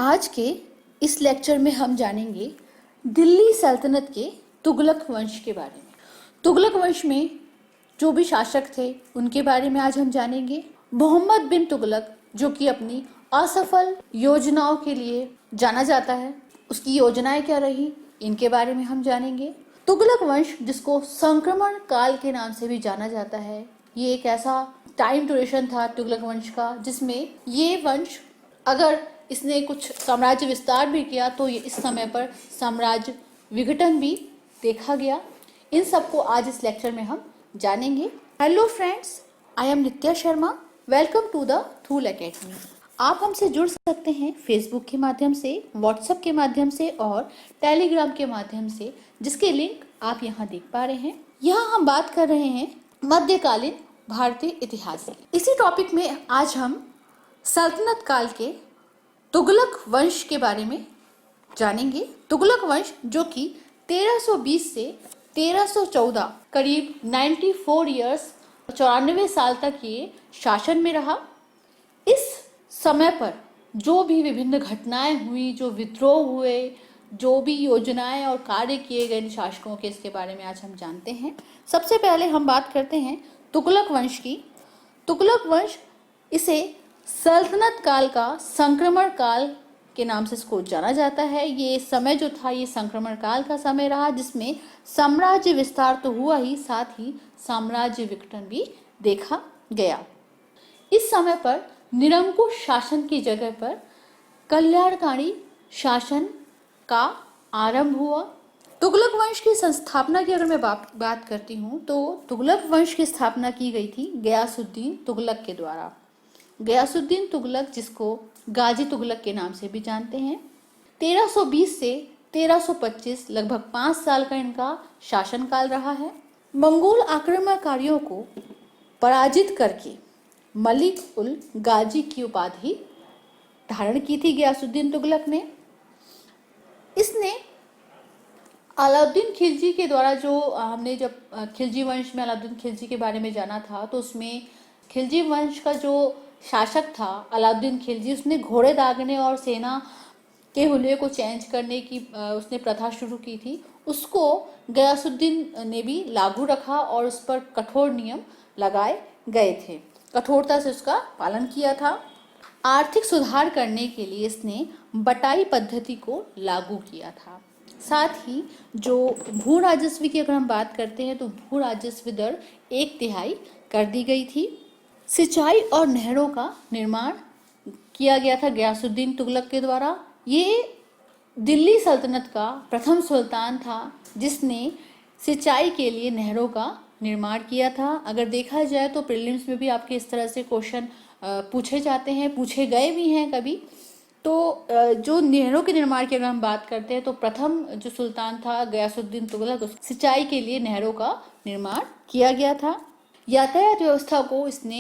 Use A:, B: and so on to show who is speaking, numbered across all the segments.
A: आज के इस लेक्चर में हम जानेंगे दिल्ली सल्तनत के तुगलक वंश के बारे में। तुगलक वंश में जो भी शासक थे उनके बारे में आज हम जानेंगे। मोहम्मद बिन तुगलक, जो कि अपनी असफल योजनाओं के लिए जाना जाता है, उसकी योजनाएं क्या रही, इनके बारे में हम जानेंगे। तुगलक वंश, जिसको संक्रमण काल के नाम से भी जाना जाता है, ये एक ऐसा टाइम ड्यूरेशन था तुगलक वंश का जिसमें ये वंश, अगर इसने कुछ साम्राज्य विस्तार भी किया तो ये इस समय पर साम्राज्य विघटन भी देखा गया। इन सबको आज इस लेक्चर में हम जानेंगे। Hello friends, I am Nitya Sharma. Welcome to the Thool academy. आप हमसे जुड़ सकते हैं फेसबुक के माध्यम से, व्हाट्सएप के माध्यम से और टेलीग्राम के माध्यम से, जिसके लिंक आप यहाँ देख पा रहे हैं। यहाँ हम बात कर रहे हैं मध्यकालीन भारतीय इतिहास की। इसी टॉपिक में आज हम सल्तनत काल के तुगलक वंश के बारे में जानेंगे। तुगलक वंश, जो कि 1320 से 1314 करीब 94 ईयर्स 94 साल तक ये शासन में रहा। इस समय पर जो भी विभिन्न घटनाएं हुई, जो विद्रोह हुए, जो भी योजनाएं और कार्य किए गए शासकों के, इसके बारे में आज हम जानते हैं। सबसे पहले हम बात करते हैं तुगलक वंश की। तुगलक वंश, इसे सल्तनत काल का संक्रमण काल के नाम से इसको जाना जाता है। ये समय जो था, ये संक्रमण काल का समय रहा, जिसमें साम्राज्य विस्तार तो हुआ ही, साथ ही साम्राज्य विघटन भी देखा गया। इस समय पर निरंकुश शासन की जगह पर कल्याणकारी शासन का आरंभ हुआ। तुगलक वंश की संस्थापना की अगर मैं बात करती हूँ तो तुगलक वंश की स्थापना की गई थी गयासुद्दीन तुगलक के द्वारा। गयासुद्दीन तुगलक, जिसको गाजी तुगलक के नाम से भी जानते हैं, 1320 से 1325 लगभग 5 साल का इनका शासनकाल रहा है। मंगोल आक्रमणकारियों को पराजित करके मलिक उल गाजी की उपाधि धारण की थी गयासुद्दीन तुगलक ने। इसने अलाउद्दीन खिलजी के द्वारा, जो हमने जब खिलजी वंश में अलाउद्दीन खिलजी के बारे में जाना था, तो उसमें खिलजी वंश का जो शासक था अलाउद्दीन खिलजी, उसने घोड़े दागने और सेना के हुलिये को चेंज करने की उसने प्रथा शुरू की थी। उसको गयासुद्दीन ने भी लागू रखा और उस पर कठोर नियम लगाए गए थे, कठोरता से उसका पालन किया था। आर्थिक सुधार करने के लिए इसने बटाई पद्धति को लागू किया था। साथ ही जो भू राजस्व की अगर हम बात करते हैं तो भू राजस्व दर 1/3 कर दी गई थी। सिंचाई और नहरों का निर्माण किया गया था गयासुद्दीन तुगलक के द्वारा। ये दिल्ली सल्तनत का प्रथम सुल्तान था जिसने सिंचाई के लिए नहरों का निर्माण किया था। अगर देखा जाए तो प्रीलिम्स में भी आपके इस तरह से क्वेश्चन पूछे जाते हैं, पूछे गए भी हैं कभी। तो जो नहरों के निर्माण की अगर हम बात करते हैं तो प्रथम जो सुल्तान था गयासुद्दीन तुगलक, सिंचाई के लिए नहरों का निर्माण किया गया था। यातायात व्यवस्था को इसने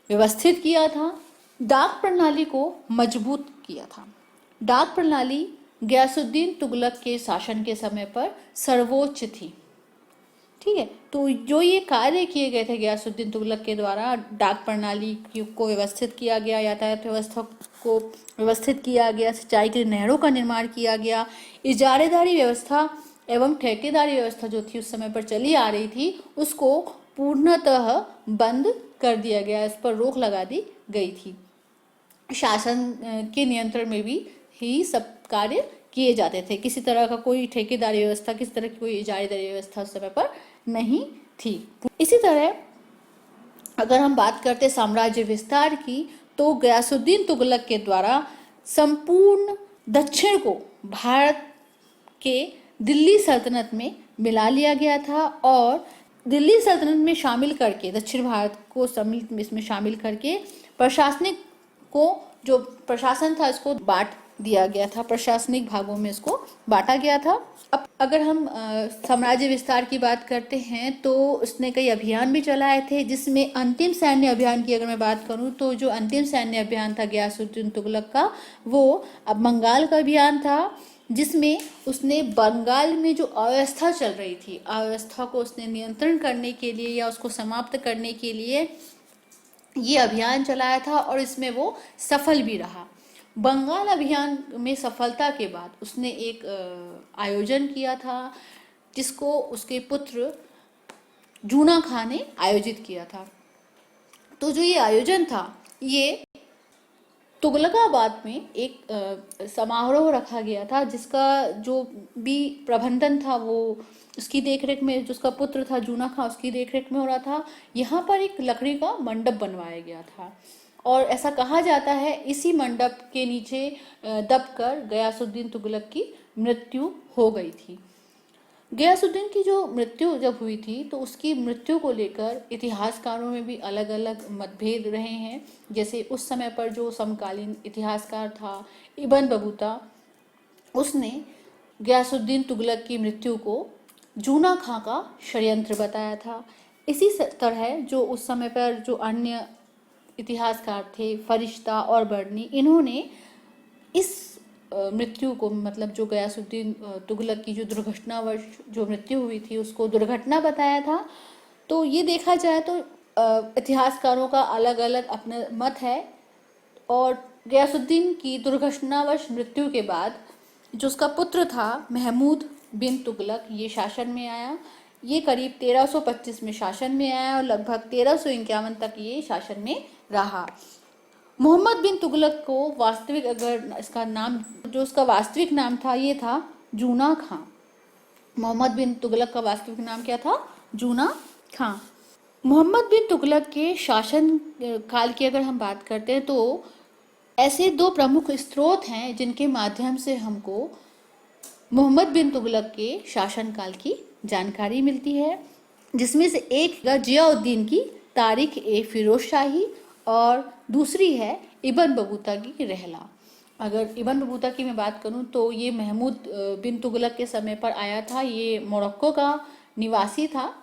A: व्यवस्थित किया था। डाक प्रणाली को मजबूत किया था। डाक प्रणाली गयासुद्दीन तुगलक के शासन के समय पर सर्वोच्च थी। ठीक है, तो जो ये कार्य किए गए थे गयासुद्दीन तुगलक के द्वारा, डाक प्रणाली को व्यवस्थित किया गया, यातायात व्यवस्था को व्यवस्थित किया गया, सिंचाई के नहरों का निर्माण किया गया, इजारेदारी व्यवस्था एवं ठेकेदारी व्यवस्था जो थी उस समय पर चली आ रही थी, उसको पूर्णतः बंद कर दिया गया, इस पर रोक लगा दी गई थी। शासन के नियंत्रण में भी ही सब कार्य किए जाते थे। किसी तरह का कोई ठेकेदारी व्यवस्था, किसी तरह की कोई इजारेदारी व्यवस्था उस समय पर नहीं थी। इसी तरह अगर हम बात करते साम्राज्य विस्तार की तो गयासुद्दीन तुगलक के द्वारा संपूर्ण दक्षिण को भारत के दिल्ली सल्तनत में मिला लिया गया था और दिल्ली सल्तनत में शामिल करके, दक्षिण भारत को इसमें शामिल करके प्रशासनिक को, जो प्रशासन था, इसको बांट दिया गया था। प्रशासनिक भागों में इसको बांटा गया था। अब अगर हम साम्राज्य विस्तार की बात करते हैं तो उसने कई अभियान भी चलाए थे, जिसमें अंतिम सैन्य अभियान की अगर मैं बात करूं तो जो अंतिम सैन्य अभियान था गयासुद्दीन तुगलक का, वो अब बंगाल का अभियान था, जिसमें उसने बंगाल में जो अव्यवस्था चल रही थी, अव्यवस्था को उसने नियंत्रण करने के लिए या उसको समाप्त करने के लिए ये अभियान चलाया था और इसमें वो सफल भी रहा। बंगाल अभियान में सफलता के बाद उसने एक आयोजन किया था, जिसको उसके पुत्र जूना खां ने आयोजित किया था। तो जो ये आयोजन था, ये तुगलकाबाद में एक समारोह रखा गया था, जिसका जो भी प्रबंधन था वो उसकी देखरेख में, जो उसका पुत्र था जूना खां, उसकी देखरेख में हो रहा था। यहाँ पर एक लकड़ी का मंडप बनवाया गया था और ऐसा कहा जाता है इसी मंडप के नीचे दबकर गयासुद्दीन तुगलक की मृत्यु हो गई थी। गयासुद्दीन की जो मृत्यु जब हुई थी, तो उसकी मृत्यु को लेकर इतिहासकारों में भी अलग अलग मतभेद रहे हैं। जैसे उस समय पर जो समकालीन इतिहासकार था इब्न बतूता, उसने गयासुद्दीन तुगलक की मृत्यु को जूना खां का षड्यंत्र बताया था। इसी तरह जो उस समय पर जो अन्य इतिहासकार थे, फरिश्ता और बर्नी, इन्होंने इस मृत्यु को, मतलब जो गयासुद्दीन तुगलक की जो दुर्घटनावश जो मृत्यु हुई थी, उसको दुर्घटना बताया था। तो ये देखा जाए तो इतिहासकारों का अलग अलग अपना मत है। और गयासुद्दीन की दुर्घटनावश मृत्यु के बाद जो उसका पुत्र था महमूद बिन तुगलक, ये शासन में आया। ये करीब 1325 में शासन में आया और लगभग 1351 तक ये शासन में रहा। मोहम्मद बिन तुगलक को वास्तविक, अगर इसका नाम, जो उसका वास्तविक नाम था, ये था जूना खां। मोहम्मद बिन तुगलक का वास्तविक नाम क्या था? जूना खां। मोहम्मद बिन तुगलक के शासन काल की अगर हम बात करते हैं, तो ऐसे दो प्रमुख स्रोत हैं जिनके माध्यम से हमको मोहम्मद बिन तुगलक के शासनकाल की जानकारी मिलती है, जिसमें से एक है जियाउद्दीन की तारीख ए फिरोज शाही और दूसरी है इब्न बतूता की रहला। अगर इब्न बतूता की मैं बात करूं तो ये महमूद बिन तुगलक के समय पर आया था। ये मोरक्को का निवासी था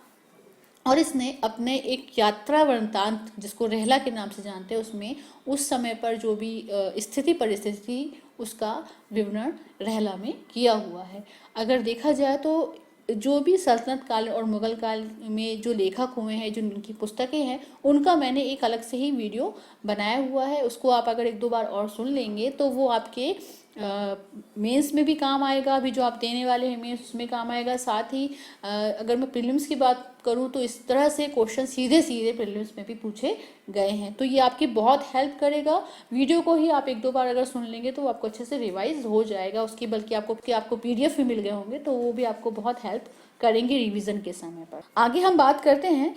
A: और इसने अपने एक यात्रा वृत्तांत, जिसको रहला के नाम से जानते हैं, उसमें उस समय पर जो भी स्थिति परिस्थिति थी उसका विवरण रहला में किया हुआ है। अगर देखा जाए तो जो भी सल्तनत काल और मुगल काल में जो लेखक हुए हैं, जो उनकी पुस्तकें हैं, उनका मैंने एक अलग से ही वीडियो बनाया हुआ है। उसको आप अगर एक दो बार और सुन लेंगे तो वो आपके मेंस में भी काम आएगा, अभी जो आप देने वाले हैं मेंस, उसमें काम आएगा। साथ ही अगर मैं प्रीलिम्स की बात करूं तो इस तरह से क्वेश्चन सीधे सीधे प्रीलिम्स में भी पूछे गए हैं, तो ये आपकी बहुत हेल्प करेगा। वीडियो को ही आप एक दो बार अगर सुन लेंगे तो आपको अच्छे से रिवाइज हो जाएगा उसकी, बल्कि आपको पीडीएफ भी मिल गए होंगे, तो वो भी आपको बहुत हेल्प करेंगे रिविज़न के समय पर। आगे हम बात करते हैं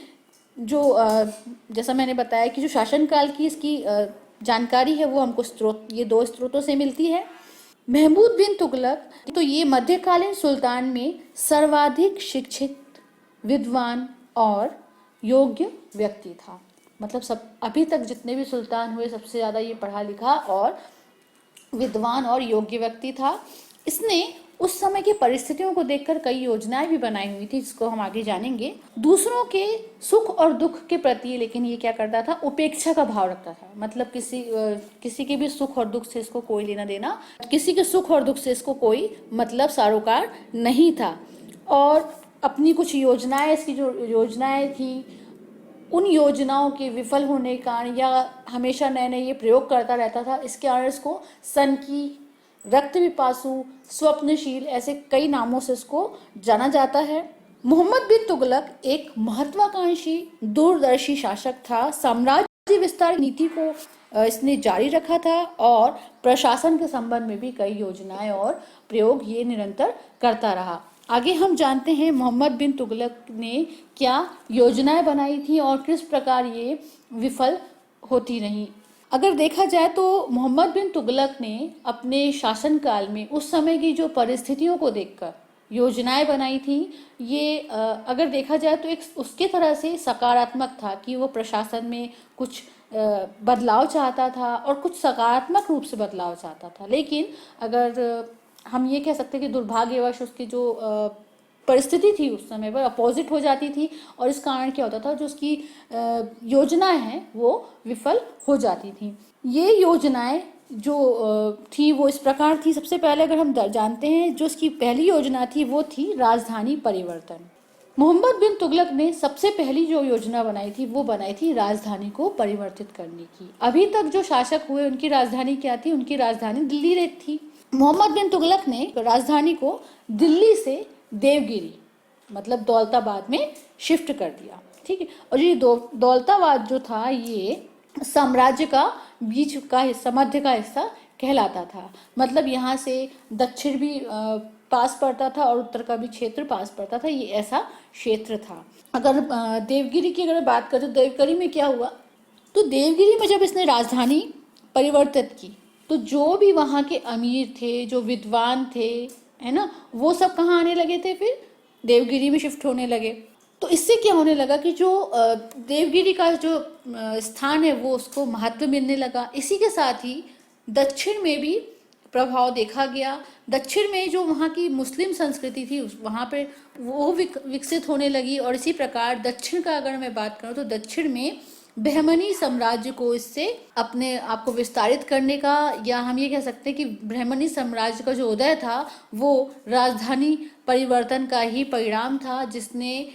A: जो जैसा मैंने बताया कि जो शासनकाल की इसकी जानकारी है वो हमको ये दो स्रोतों से मिलती है। महमूद बिन तुगलक, तो ये मध्यकालीन सुल्तान में सर्वाधिक शिक्षित, विद्वान और योग्य व्यक्ति था। मतलब सब अभी तक जितने भी सुल्तान हुए सबसे ज़्यादा ये पढ़ा लिखा और विद्वान और योग्य व्यक्ति था। इसने उस समय की परिस्थितियों को देखकर कई योजनाएं भी बनाई हुई थी, जिसको हम आगे जानेंगे। दूसरों के सुख और दुख के प्रति लेकिन ये क्या करता था, उपेक्षा का भाव रखता था। मतलब किसी के भी सुख और दुख से इसको कोई लेना देना, किसी के सुख और दुख से इसको कोई मतलब सरोकार नहीं था। और अपनी कुछ योजनाएं, इसकी जो योजनाएं थी, उन योजनाओं के विफल होने के कारण या हमेशा नए नए ये प्रयोग करता रहता था, इसके कारण इसको सनकी, रक्त पिपासु, स्वप्नशील, ऐसे कई नामों से इसको जाना जाता है। मोहम्मद बिन तुगलक एक महत्वाकांक्षी, दूरदर्शी शासक था। साम्राज्य विस्तार नीति को इसने जारी रखा था और प्रशासन के संबंध में भी कई योजनाएं और प्रयोग ये निरंतर करता रहा। आगे हम जानते हैं मोहम्मद बिन तुगलक ने क्या योजनाएं बनाई थी और किस प्रकार ये विफल होती रहीं। अगर देखा जाए तो मोहम्मद बिन तुगलक ने अपने शासनकाल में उस समय की जो परिस्थितियों को देखकर योजनाएं बनाई थी। ये अगर देखा जाए तो एक उसके तरह से सकारात्मक था कि वो प्रशासन में कुछ बदलाव चाहता था और कुछ सकारात्मक रूप से बदलाव चाहता था। लेकिन अगर हम ये कह सकते हैं कि दुर्भाग्यवश उसकी जो परिस्थिति थी उस समय पर अपोजिट हो जाती थी और इस कारण क्या होता था, जो उसकी योजनाएं हैं वो विफल हो जाती थी। ये योजनाएं जो थी वो इस प्रकार थी। सबसे पहले अगर हम जानते हैं, जो इसकी पहली योजना थी वो थी राजधानी परिवर्तन। मोहम्मद बिन तुगलक ने सबसे पहली जो योजना बनाई थी वो बनाई थी राजधानी को परिवर्तित करने की। अभी तक जो शासक हुए उनकी राजधानी क्या थी? उनकी राजधानी दिल्ली रहती थी। मोहम्मद बिन तुगलक ने राजधानी को दिल्ली से देवगिरी मतलब दौलताबाद में शिफ्ट कर दिया। ठीक है, और ये दौलताबाद जो था ये साम्राज्य का बीच का हिस्सा, मध्य का हिस्सा कहलाता था। मतलब यहाँ से दक्षिण भी पास पड़ता था और उत्तर का भी क्षेत्र पास पड़ता था, ये ऐसा क्षेत्र था। अगर देवगिरी की अगर बात करें तो देवगिरी में क्या हुआ, तो देवगिरी में जब इसने राजधानी परिवर्तित की तो जो भी वहाँ के अमीर थे, जो विद्वान थे, है ना, वो सब कहाँ आने लगे थे? फिर देवगिरी में शिफ्ट होने लगे। तो इससे क्या होने लगा कि जो देवगिरी का जो स्थान है वो उसको महत्व मिलने लगा। इसी के साथ ही दक्षिण में भी प्रभाव देखा गया। दक्षिण में जो वहाँ की मुस्लिम संस्कृति थी वहाँ पे वो विकसित होने लगी। और इसी प्रकार दक्षिण का अगर मैं बात करूँ तो दक्षिण में बहमनी साम्राज्य को इससे अपने आप को विस्तारित करने का, या हम ये कह सकते हैं कि बहमनी साम्राज्य का जो उदय था वो राजधानी परिवर्तन का ही परिणाम था, जिसने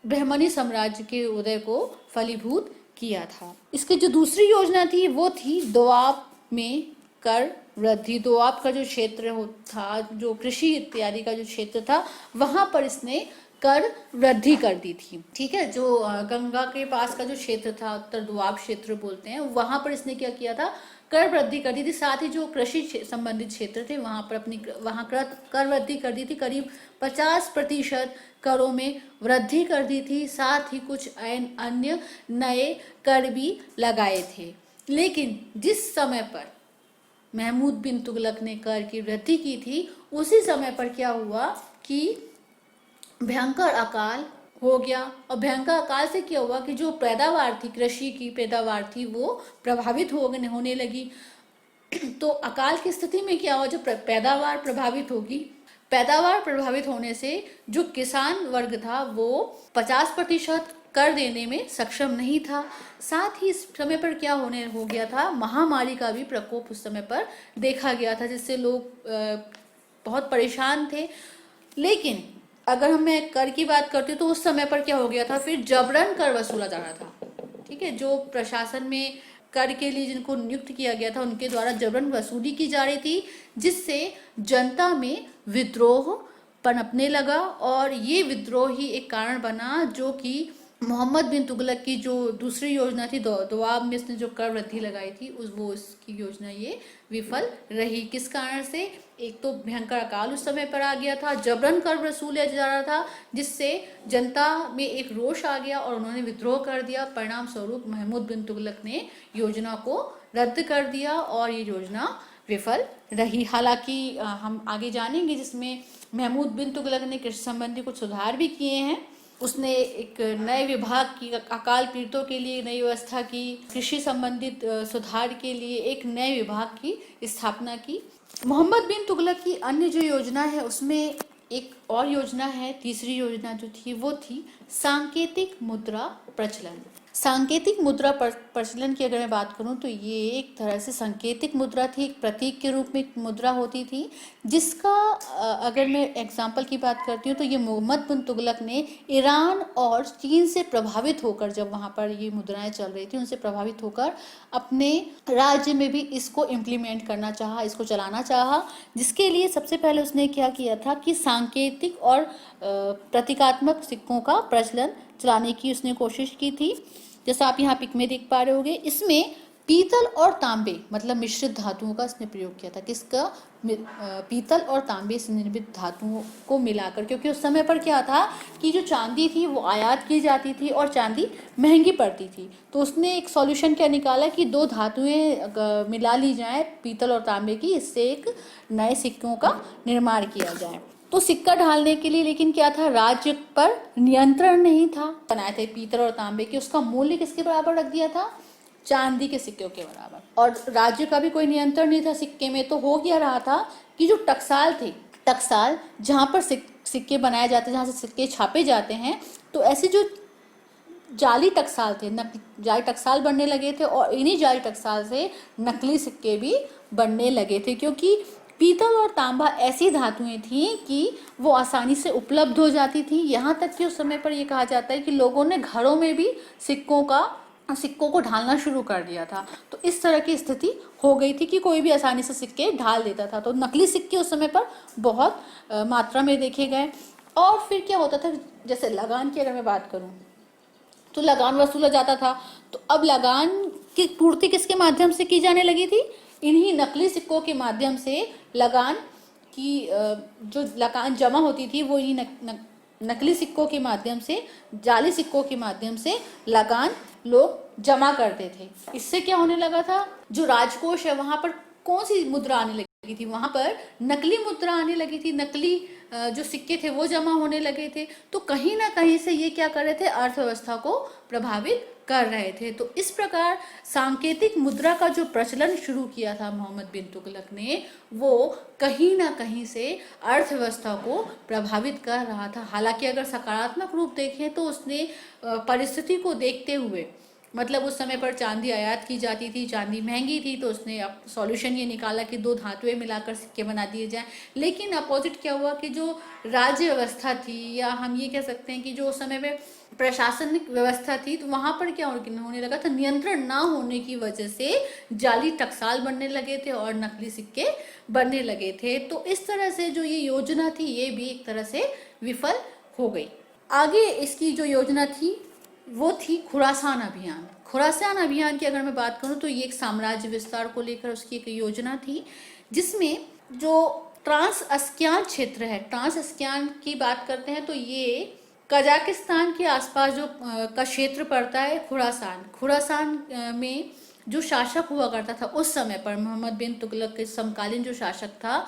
A: बहमनी साम्राज्य के उदय को फलीभूत किया था। इसकी जो दूसरी योजना थी वो थी दोआब में कर वृद्धि। दोआब का जो क्षेत्र था, जो कृषि इत्यादि का जो क्षेत्र था, वहां पर इसने कर वृद्धि कर दी थी। ठीक है, जो गंगा के पास का जो क्षेत्र था, उत्तर दोआब क्षेत्र बोलते हैं, वहां पर इसने क्या किया था? कर वृद्धि कर दी थी। साथ ही जो कृषि संबंधित क्षेत्र थे वहां पर वहां कर वृद्धि कर दी थी। करीब 50% करों में वृद्धि कर दी थी। साथ ही कुछ अन्य नए कर भी लगाए थे। लेकिन जिस समय पर महमूद बिन तुगलक ने कर की वृद्धि की थी, उसी समय पर क्या हुआ कि भयंकर अकाल हो गया। और भयंकर अकाल से क्या हुआ कि जो पैदावार थी, कृषि की पैदावार थी, वो प्रभावित होने लगी। तो अकाल की स्थिति में क्या हुआ, जब पैदावार प्रभावित होगी, पैदावार प्रभावित होने से जो किसान वर्ग था वो 50% कर देने में सक्षम नहीं था। साथ ही इस समय पर क्या हो गया था, महामारी का भी प्रकोप उस समय पर देखा गया था, जिससे लोग बहुत परेशान थे। लेकिन अगर मैं कर की बात करती हूँ तो उस समय पर क्या हो गया था, फिर जबरन कर वसूला जा रहा था। ठीक है, जो प्रशासन में कर के लिए जिनको नियुक्त किया गया था उनके द्वारा जबरन वसूली की जा रही थी, जिससे जनता में विद्रोह पनपने लगा। और ये विद्रोह ही एक कारण बना जो कि मोहम्मद बिन तुगलक की जो दूसरी योजना थी, दोआब में इसने जो कर वृद्धि लगाई थी, उसकी योजना ये विफल रही। किस कारण से? एक तो भयंकर अकाल उस समय पर आ गया था, जबरन कर वसूला जा रहा था, जिससे जनता में एक रोष आ गया और उन्होंने विद्रोह कर दिया। परिणाम स्वरूप महमूद बिन तुगलक ने योजना को रद्द कर दिया और ये योजना विफल रही। हालांकि हम आगे जानेंगे जिसमें महमूद बिन तुगलक ने कृषि संबंधी कुछ सुधार भी किए हैं। उसने एक नए विभाग की, अकाल पीड़ितों के लिए नई व्यवस्था की, कृषि संबंधित सुधार के लिए एक नए विभाग की स्थापना की। मोहम्मद बिन तुगलक की अन्य जो योजना है उसमें एक और योजना है, तीसरी योजना जो थी वो थी सांकेतिक मुद्रा प्रचलन। सांकेतिक मुद्रा प्रचलन की अगर मैं बात करूं तो ये एक तरह से सांकेतिक मुद्रा थी, एक प्रतीक के रूप में एक मुद्रा होती थी, जिसका अगर मैं एग्जाम्पल की बात करती हूँ तो ये मोहम्मद बिन तुगलक ने ईरान और चीन से प्रभावित होकर, जब वहाँ पर ये मुद्राएं चल रही थी, उनसे प्रभावित होकर अपने राज्य में भी इसको इम्प्लीमेंट करना चाहा, इसको चलाना चाहा। जिसके लिए सबसे पहले उसने क्या किया था कि सांकेतिक और प्रतीकात्मक सिक्कों का प्रचलन चलाने की उसने कोशिश की थी। जैसा आप यहाँ पिक में देख पा रहे होंगे, इसमें पीतल और तांबे मतलब मिश्रित धातुओं का इसने प्रयोग किया था। किसका? पीतल और तांबे से निर्मित धातुओं को मिलाकर, क्योंकि उस समय पर क्या था कि जो चांदी थी वो आयात की जाती थी और चांदी महंगी पड़ती थी। तो उसने एक सॉल्यूशन क्या निकाला कि दो धातुएं मिला ली जाएं, पीतल और तांबे की, इससे एक नए सिक्कों का निर्माण किया जाए। तो सिक्का ढालने के लिए लेकिन क्या था, राज्य पर नियंत्रण नहीं था। बनाए थे पीतल और तांबे के, उसका मूल्य किसके बराबर रख दिया था? चांदी के सिक्कों के बराबर। और राज्य का भी कोई नियंत्रण नहीं था सिक्के में। तो हो क्या रहा था कि जो टकसाल थे, टकसाल जहाँ पर सिक्के बनाए जाते, जहाँ से सिक्के छापे जाते हैं, तो ऐसे जो जाली टकसाल थे, जाली टकसाल बनने लगे थे और इन्हीं जाली टकसाल से नकली सिक्के भी बनने लगे थे। क्योंकि पीतल और तांबा ऐसी धातुएं थीं कि वो आसानी से उपलब्ध हो जाती थी। यहाँ तक कि उस समय पर ये कहा जाता है कि लोगों ने घरों में भी सिक्कों को ढालना शुरू कर दिया था। तो इस तरह की स्थिति हो गई थी कि कोई भी आसानी से सिक्के ढाल देता था। तो नकली सिक्के उस समय पर बहुत मात्रा में देखे गए। और फिर क्या होता था, जैसे लगान की अगर मैं बात करूं तो लगान वसूला जाता था। तो अब लगान की पूर्ति किसके माध्यम से की जाने लगी थी? इन्हीं नकली सिक्कों के माध्यम से लगान की जो लगान जमा होती थी वो इन्हीं नकली सिक्कों के माध्यम से, जाली सिक्कों के माध्यम से लगान लोग जमा करते थे। इससे क्या होने लगा था, जो राजकोष है वहां पर कौन सी मुद्रा आने लगी थी? वहां पर नकली मुद्रा आने लगी थी, नकली जो सिक्के थे वो जमा होने लगे थे। तो कहीं ना कहीं से ये क्या कर रहे थे, अर्थव्यवस्था को प्रभावित कर रहे थे। तो इस प्रकार सांकेतिक मुद्रा का जो प्रचलन शुरू किया था मोहम्मद बिन तुगलक ने, वो कहीं ना कहीं से अर्थव्यवस्था को प्रभावित कर रहा था। हालांकि अगर सकारात्मक रूप देखें तो उसने परिस्थिति को देखते हुए, मतलब उस समय पर चांदी आयात की जाती थी, चांदी महंगी थी, तो उसने अब सॉल्यूशन ये निकाला कि दो धातुएं मिलाकर सिक्के बना दिए जाएं। लेकिन अपोजिट क्या हुआ कि जो राज्य व्यवस्था थी, या हम ये कह सकते हैं कि जो उस समय में प्रशासनिक व्यवस्था थी, तो वहां पर क्या होने लगा था, नियंत्रण ना होने की वजह से जाली टकसाल बनने लगे थे और नकली सिक्के बनने लगे थे। तो इस तरह से जो ये योजना थी ये भी एक तरह से विफल हो गई। आगे इसकी जो योजना थी वो थी खुरासान अभियान। खुरासान अभियान की अगर मैं बात करूं तो ये एक साम्राज्य विस्तार को लेकर उसकी एक योजना थी, जिसमें जो ट्रांस अस्कियान क्षेत्र है, ट्रांस अस्कियान की बात करते हैं तो ये कजाकिस्तान के आसपास जो का क्षेत्र पड़ता है खुरासान। खुरासान में जो शासक हुआ करता था उस समय पर, मोहम्मद बिन तुगलक के समकालीन जो शासक था,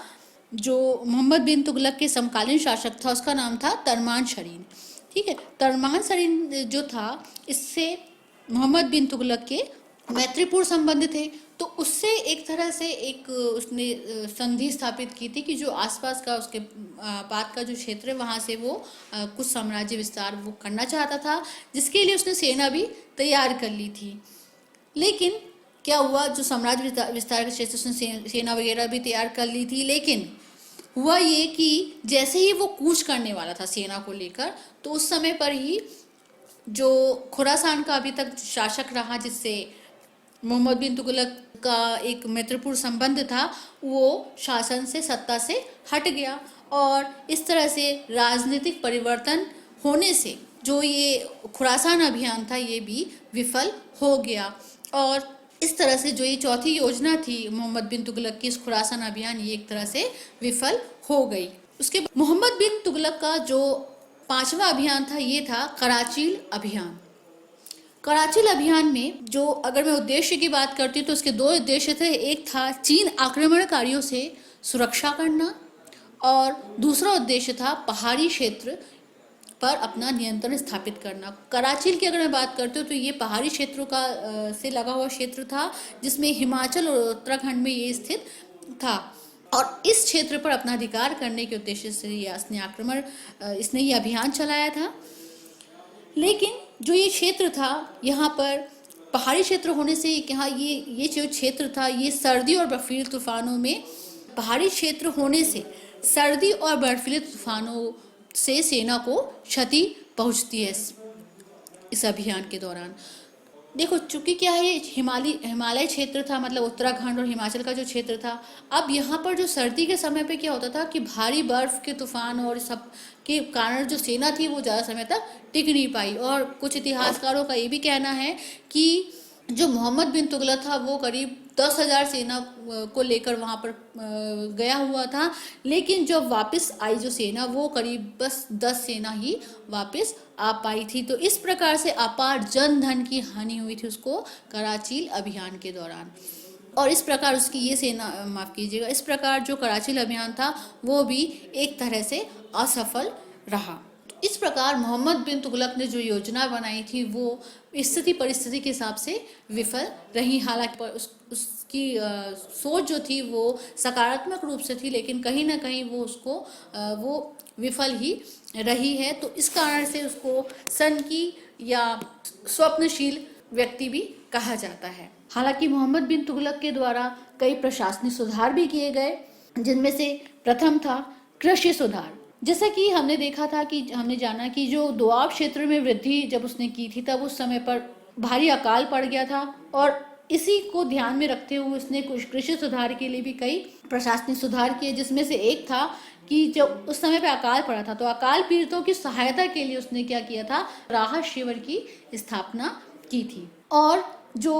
A: जो मोहम्मद बिन तुगलक के समकालीन शासक था, उसका नाम था तरमान शरीन। ठीक है, तरमान शरीन जो था, इससे मोहम्मद बिन तुगलक के मैत्रीपूर्ण संबंध थे। तो उससे एक तरह से एक उसने संधि स्थापित की थी कि जो आसपास का उसके पास का जो क्षेत्र है वहाँ से वो कुछ साम्राज्य विस्तार वो करना चाहता था, जिसके लिए उसने सेना भी तैयार कर ली थी। लेकिन क्या हुआ, जो साम्राज्य विस्तार के क्षेत्र उसने सेना वगैरह भी तैयार कर ली थी, लेकिन हुआ ये कि जैसे ही वो कूच करने वाला था सेना को लेकर, तो उस समय पर ही जो खुरासान का अभी तक शासक रहा, जिससे मोहम्मद बिन तुगलक का एक मैत्रीपूर्ण संबंध था, वो शासन से, सत्ता से हट गया। और इस तरह से राजनीतिक परिवर्तन होने से जो ये खुरासान अभियान था ये भी विफल हो गया। और इस तरह से जो ये चौथी योजना थी मोहम्मद बिन तुगलक की, इस खुरासान अभियान, ये एक तरह से विफल हो गई। उसके बाद मोहम्मद बिन तुगलक का जो पांचवा अभियान था ये था कराचील अभियान। कराचील अभियान में जो, अगर मैं उद्देश्य की बात करती हूँ तो उसके दो उद्देश्य थे। एक था चीन आक्रमणकारियों से सुरक्षा करना, और दूसरा उद्देश्य था पहाड़ी क्षेत्र पर अपना नियंत्रण स्थापित करना। कराचील की अगर मैं बात करती हूँ तो ये पहाड़ी क्षेत्रों का से लगा हुआ क्षेत्र था, जिसमें हिमाचल और उत्तराखंड में ये स्थित था। और इस क्षेत्र पर अपना अधिकार करने के उद्देश्य से इसने ये अभियान चलाया था। लेकिन जो ये क्षेत्र था, यहाँ पर पहाड़ी क्षेत्र होने से यहाँ ये जो क्षेत्र था, ये सर्दी और बर्फीले तूफानों में, पहाड़ी क्षेत्र होने से सर्दी और बर्फीले तूफानों से सेना को क्षति पहुंचती है इस अभियान के दौरान। देखो, चूंकि क्या है, ये हिमालय क्षेत्र था, मतलब उत्तराखंड और हिमाचल का जो क्षेत्र था। अब यहाँ पर जो सर्दी के समय पे क्या होता था कि भारी बर्फ के तूफान और सब के कारण जो सेना थी वो ज़्यादा समय तक टिक नहीं पाई। और कुछ इतिहासकारों का ये भी कहना है कि जो मोहम्मद बिन तुगलक था वो करीब 10,000 सेना को लेकर वहाँ पर गया हुआ था, लेकिन जब वापस आई जो सेना, वो करीब बस 10 सेना ही वापस आ पाई थी। तो इस प्रकार से अपार जन धन की हानि हुई थी उसको कराचील अभियान के दौरान। और इस प्रकार उसकी ये सेना, माफ़ कीजिएगा, इस प्रकार जो कराचील अभियान था वो भी एक तरह से असफल रहा। इस प्रकार मोहम्मद बिन तुगलक ने जो योजना बनाई थी वो स्थिति परिस्थिति के हिसाब से विफल रही। हालांकि उसकी सोच जो थी वो सकारात्मक रूप से थी, लेकिन कहीं ना कहीं वो विफल ही रही है। तो इस कारण से उसको सन की या स्वप्नशील व्यक्ति भी कहा जाता है। हालांकि मोहम्मद बिन तुगलक के द्वारा कई प्रशासनिक सुधार भी किए गए, जिनमें से प्रथम था कृषि सुधार। जैसा कि हमने जाना कि जो दोआब क्षेत्र में वृद्धि जब उसने की थी, तब उस समय पर भारी अकाल पड़ गया था, और इसी को ध्यान में रखते हुए उसने कुछ कृषि सुधार के लिए भी कई प्रशासनिक सुधार किए, जिसमें से एक था कि जब उस समय पे अकाल पड़ा था तो अकाल पीड़ितों की सहायता के लिए उसने क्या किया था, राहत शिविर की स्थापना की थी। और जो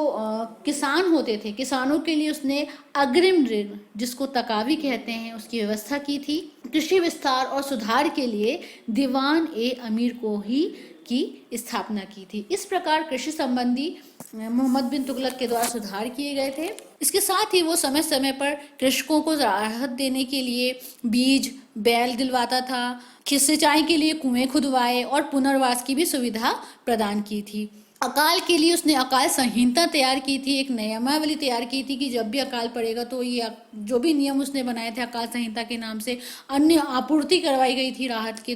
A: किसान होते थे, किसानों के लिए उसने अग्रिम ऋण, जिसको तकावी कहते हैं, उसकी व्यवस्था की थी। कृषि विस्तार और सुधार के लिए दीवान ए अमीर को ही की स्थापना की थी। इस प्रकार कृषि संबंधी मोहम्मद बिन तुगलक के द्वारा सुधार किए गए थे। इसके साथ ही वो समय समय पर कृषकों को राहत देने के लिए बीज, बैल दिलवाता था, सिंचाई के लिए कुएं खुदवाए और पुनर्वास की भी सुविधा प्रदान की थी। अकाल के लिए उसने अकाल संहिता तैयार की थी, एक नियमावली तैयार की थी कि जब भी अकाल पड़ेगा तो ये जो भी नियम उसने बनाए थे अकाल संहिता के नाम से, अन्य आपूर्ति करवाई गई थी राहत के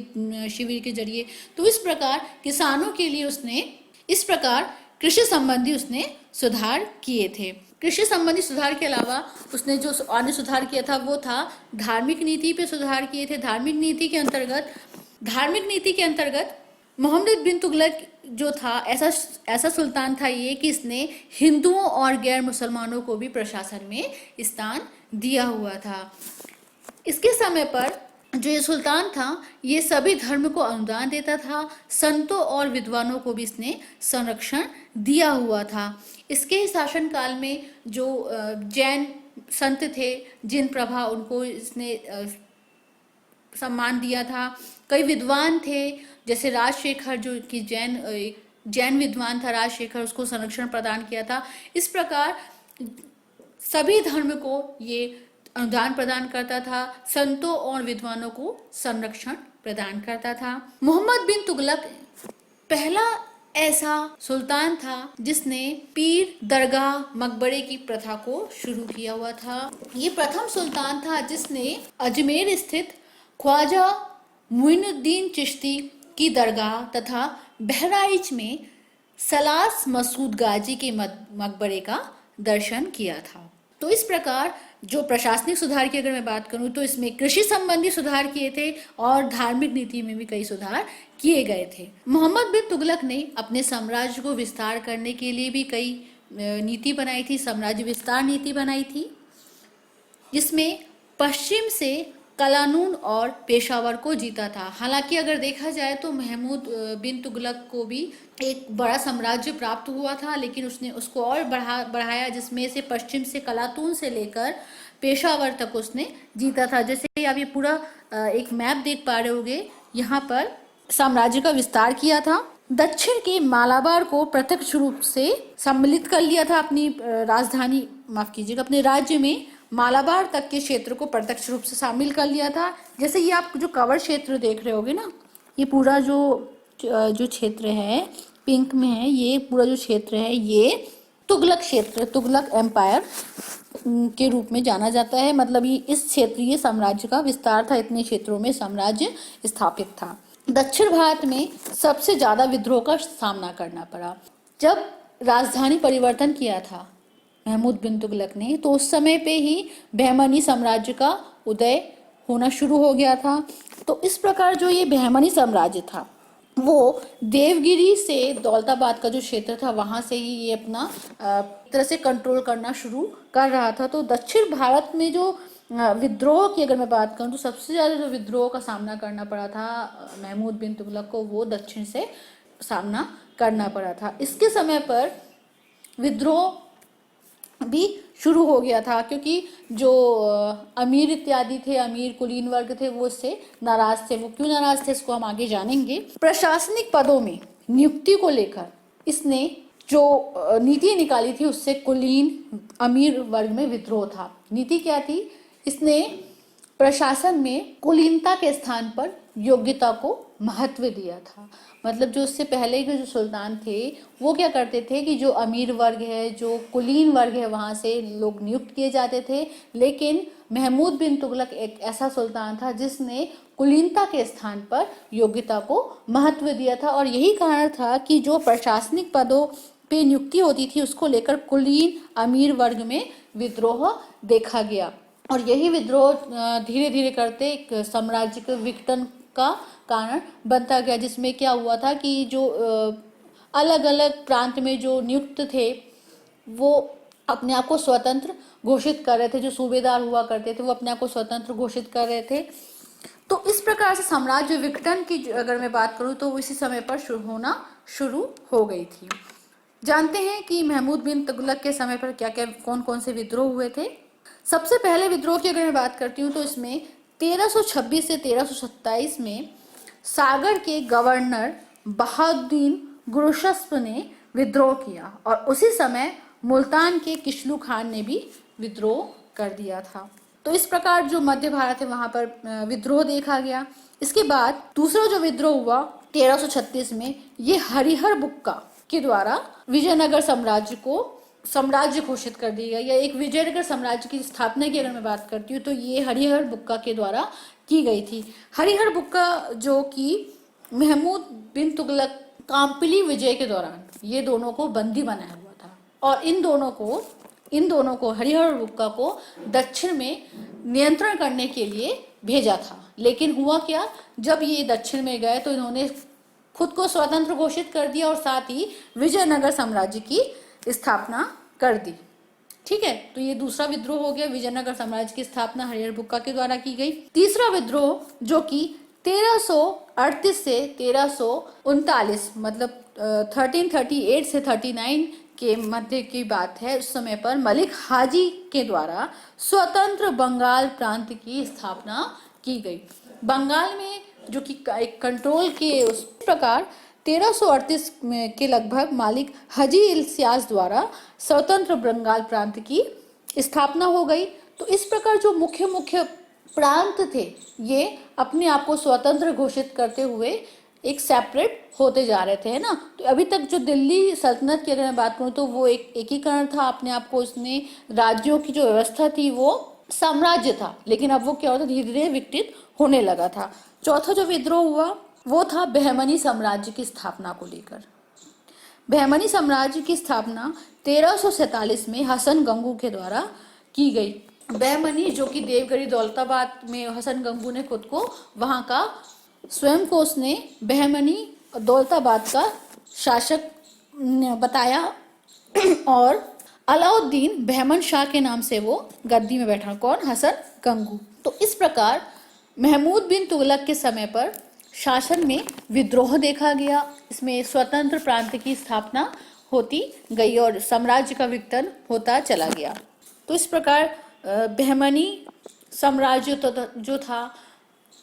A: शिविर के जरिए। तो इस प्रकार किसानों के लिए उसने इस प्रकार कृषि संबंधी उसने सुधार किए थे। कृषि संबंधी सुधार के अलावा उसने जो अन्य सुधार किया था वो था धार्मिक नीति पे सुधार किए थे। धार्मिक नीति के अंतर्गत मोहम्मद बिन तुगलक जो था, ऐसा सुल्तान था ये कि इसने हिंदुओं और गैर मुसलमानों को भी प्रशासन में स्थान दिया हुआ था। इसके समय पर जो ये सुल्तान था ये सभी धर्म को अनुदान देता था, संतों और विद्वानों को भी इसने संरक्षण दिया हुआ था। इसके शासनकाल में जो जैन संत थे, जिन प्रभा, उनको इसने सम्मान दिया था। कई विद्वान थे, जैसे राजशेखर जो कि जैन विद्वान था राजशेखर, उसको संरक्षण प्रदान किया था। इस प्रकार सभी धर्म को ये अनुदान प्रदान करता था, संतों और विद्वानों को संरक्षण प्रदान करता था। मोहम्मद बिन तुगलक पहला ऐसा सुल्तान था जिसने पीर दरगाह मकबरे की प्रथा को शुरू किया हुआ था। ये प्रथम सुल्तान था जिसने अजमेर स्थित ख्वाजा मुइनुद्दीन चिश्ती की दरगाह तथा बहराइच में सलास मसूद गाजी के मकबरे का दर्शन किया था। तो इस प्रकार जो प्रशासनिक सुधार की अगर मैं बात करूं तो इसमें कृषि संबंधी सुधार किए थे और धार्मिक नीति में भी कई सुधार किए गए थे। मोहम्मद बिन तुगलक ने अपने साम्राज्य को विस्तार करने के लिए भी कई नीति बनाई थी, साम्राज्य विस्तार नीति बनाई थी, जिसमें पश्चिम से कलानून और पेशावर को जीता था। हालांकि अगर देखा जाए तो महमूद बिन तुगलक को भी एक बड़ा साम्राज्य प्राप्त हुआ था, लेकिन उसने उसको और बढ़ाया, जिसमें से पश्चिम से कलातून से लेकर पेशावर तक उसने जीता था। जैसे आप ये पूरा एक मैप देख पा रहे होंगे, यहाँ पर साम्राज्य का विस्तार किया था। दक्षिण के मालाबार को प्रत्यक्ष रूप से सम्मिलित कर लिया था अपनी राजधानी, माफ कीजिएगा, अपने राज्य में मालाबार तक के क्षेत्र को प्रत्यक्ष रूप से शामिल कर लिया था। जैसे ये आप जो कवर क्षेत्र देख रहे होगे ना, ये पूरा जो क्षेत्र है पिंक में है, ये पूरा जो क्षेत्र है ये तुगलक क्षेत्र, तुगलक एम्पायर के रूप में जाना जाता है। मतलब ये इस क्षेत्रीय साम्राज्य का विस्तार था, इतने क्षेत्रों में साम्राज्य स्थापित था। दक्षिण भारत में सबसे ज्यादा विद्रोह का सामना करना पड़ा। जब राजधानी परिवर्तन किया था महमूद बिन तुगलक ने, तो उस समय पे ही बहमनी साम्राज्य का उदय होना शुरू हो गया था। तो इस प्रकार जो ये बहमनी साम्राज्य था वो देवगिरी से दौलताबाद का जो क्षेत्र था वहां से ही ये अपना तरह से कंट्रोल करना शुरू कर रहा था। तो दक्षिण भारत में जो विद्रोह की अगर मैं बात करूं तो सबसे ज्यादा जो विद्रोह का सामना करना पड़ा था महमूद बिन तुगलक को, वो दक्षिण से सामना करना पड़ा था। इसके समय पर विद्रोह भी शुरू हो गया था, क्योंकि जो अमीर इत्यादि थे, अमीर कुलीन वर्ग थे, वो इससे नाराज थे। वो क्यों नाराज थे इसको हम आगे जानेंगे। प्रशासनिक पदों में नियुक्ति को लेकर इसने जो नीति निकाली थी उससे कुलीन अमीर वर्ग में विद्रोह था। नीति क्या थी? इसने प्रशासन में कुलीनता के स्थान पर योग्यता को महत्व दिया था। मतलब जो उससे पहले के जो सुल्तान थे वो क्या करते थे कि जो अमीर वर्ग है, जो कुलीन वर्ग है, वहाँ से लोग नियुक्त किए जाते थे। लेकिन महमूद बिन तुगलक एक ऐसा सुल्तान था जिसने कुलीनता के स्थान पर योग्यता को महत्व दिया था, और यही कारण था कि जो प्रशासनिक पदों पे नियुक्ति होती थी उसको लेकर कुलीन अमीर वर्ग में विद्रोह देखा गया। और यही विद्रोह धीरे धीरे करते एक साम्राज्य के विघटन का कारण बनता गया, जिसमें क्या हुआ था कि जो अलग अलग प्रांत में जो नियुक्त थे वो अपने आप को स्वतंत्र घोषित कर रहे थे। जो सूबेदार हुआ करते थे वो अपने आप को स्वतंत्र घोषित कर रहे थे। तो इस प्रकार से साम्राज्य विघटन की अगर मैं बात करूं तो इसी समय पर होना शुरू हो गई थी। जानते हैं कि महमूद बिन तुगलक के समय पर क्या क्या कौन कौन से विद्रोह हुए थे। सबसे पहले विद्रोह की अगर मैं बात करती हूँ तो इसमें 1326 से 1327 में सागर के गवर्नर बहाउद्दीन गुरुशस्प ने विद्रोह किया और उसी समय मुल्तान के किशलू खान ने भी विद्रोह कर दिया था। तो इस प्रकार जो मध्य भारत है वहां पर विद्रोह देखा गया। इसके बाद दूसरा जो विद्रोह हुआ 1336 में, ये हरिहर बुक्का के द्वारा विजयनगर साम्राज्य घोषित कर दिया गया। एक विजयनगर साम्राज्य की स्थापना की अगर मैं बात करती हूँ तो ये हरिहर बुक्का के द्वारा की गई थी। हरिहर बुक्का जो कि महमूद बिन तुगलक काम्पिली विजय के दौरान ये दोनों को बंदी बनाया हुआ था और इन दोनों को हरिहर बुक्का को दक्षिण में नियंत्रण करने के लिए भेजा था। लेकिन हुआ क्या, जब ये दक्षिण में गए तो इन्होंने खुद को स्वतंत्र घोषित कर दिया और साथ ही विजयनगर साम्राज्य की स्थापना कर दी। ठीक है, तो ये दूसरा विद्रोह हो गया। विजयनगर साम्राज्य की स्थापना हरिहर बुक्का के द्वारा की गई। तीसरा विद्रोह जो कि 1338 से 1339 मतलब 1338 से 39 के मध्य की बात है। उस समय पर मलिक हाजी के द्वारा स्वतंत्र बंगाल प्रांत की स्थापना की गई। बंगाल में जो कि एक कंट्रोल के उस प्रकार 1338 के लगभग मालिक हाजी इल्तियास द्वारा स्वतंत्र बंगाल प्रांत की स्थापना हो गई। तो इस प्रकार जो मुख्य मुख्य प्रांत थे ये अपने आप को स्वतंत्र घोषित करते हुए एक सेपरेट होते जा रहे थे, है ना। तो अभी तक जो दिल्ली सल्तनत की अगर मैं बात करूँ तो वो एक एकीकरण था अपने आप को, उसने राज्यों की जो व्यवस्था थी वो साम्राज्य था, लेकिन अब वो क्या होता धीरे धीरे विकसित होने लगा था। चौथा जो विद्रोह हुआ वो था बहमनी साम्राज्य की स्थापना को लेकर। बहमनी साम्राज्य की स्थापना 1347 में हसन गंगू के द्वारा की गई। बहमनी जो कि देवगिरी दौलताबाद में हसन गंगू ने खुद को वहां का स्वयं को उसने बहमनी दौलताबाद का शासक बताया और अलाउद्दीन बहमन शाह के नाम से वो गद्दी में बैठा। कौन? हसन गंगू। तो इस प्रकार महमूद बिन तुगलक के समय पर शासन में विद्रोह देखा गया। इसमें स्वतंत्र प्रांत की स्थापना होती गई और साम्राज्य का विघटन होता चला गया। तो इस प्रकार बहमनी साम्राज्य जो था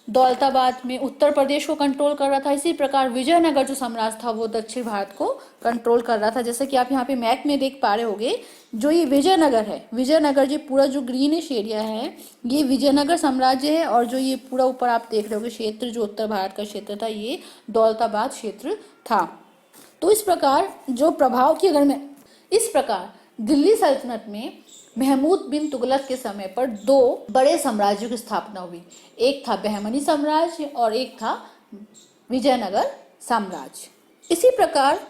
A: दौलताबाद में उत्तर प्रदेश को कंट्रोल कर रहा था। इसी प्रकार विजयनगर जो साम्राज्य था वो दक्षिण भारत को कंट्रोल कर रहा था। जैसे कि आप यहाँ पे मैप में देख पा रहे होंगे, जो ये विजयनगर है, विजयनगर जो पूरा जो ग्रीनिश एरिया है ये विजयनगर साम्राज्य है और जो ये पूरा ऊपर आप देख रहे होंगे क्षेत्र जो उत्तर भारत का क्षेत्र था ये दौलताबाद क्षेत्र था। तो इस प्रकार जो प्रभाव की अगर मैं इस प्रकार दिल्ली सल्तनत में महमूद बिन तुगलक के समय पर दो बड़े साम्राज्यों की स्थापना हुई। एक था बहमनी साम्राज्य और एक था विजयनगर साम्राज्य। इसी प्रकार